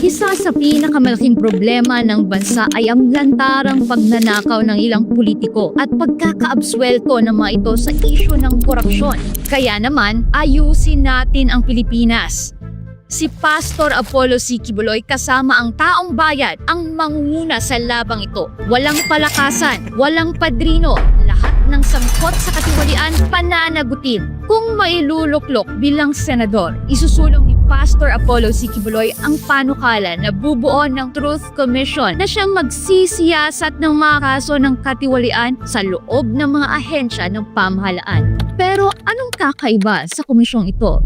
Isa sa pinakamalaking problema ng bansa ay ang lantarang pagnanakaw ng ilang politiko at pagkakaabswelto ng mga ito sa isyu ng korupsyon. Kaya naman, ayusin natin ang Pilipinas. Si Pastor Apollo C. Quiboloy kasama ang taong bayan ang mangunguna sa labang ito. Walang palakasan, walang padrino, lahat ng sangkot sa katiwalian pananagutin. Kung mailuluklok bilang senador, isusulong ni Pastor Apollo C. Quiboloy ang panukala na bubuo ng Truth Commission na siyang magsisiyasat ng mga kaso ng katiwalian sa loob ng mga ahensya ng pamahalaan. Pero anong kakaiba sa komisyong ito?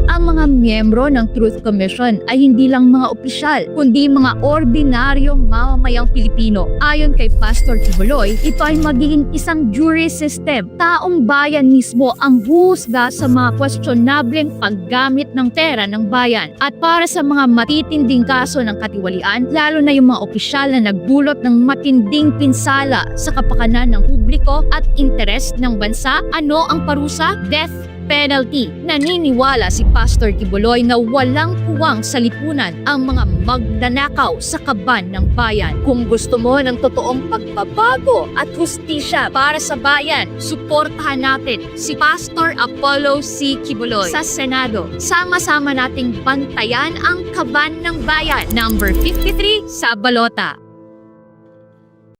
Ang mga miyembro ng Truth Commission ay hindi lang mga opisyal, kundi mga ordinaryong mamamayang Pilipino. Ayon kay Pastor Quiboloy, ito ay magiging isang jury system. Taong bayan mismo ang huhusga sa mga questionableng paggamit ng pera ng bayan. At para sa mga matitinding kaso ng katiwalian, lalo na yung mga opisyal na nagdulot ng matinding pinsala sa kapakanan ng publiko at interes ng bansa, ano ang parusa? Death penalty. Naniniwala si Pastor Quiboloy na walang puwang sa lipunan ang mga magnanakaw sa kaban ng bayan. Kung gusto mo ng totoong pagbabago at hustisya para sa bayan, suportahan natin si Pastor Apollo C. Quiboloy sa Senado. Sama-sama nating bantayan ang kaban ng bayan. Number 53 sa balota.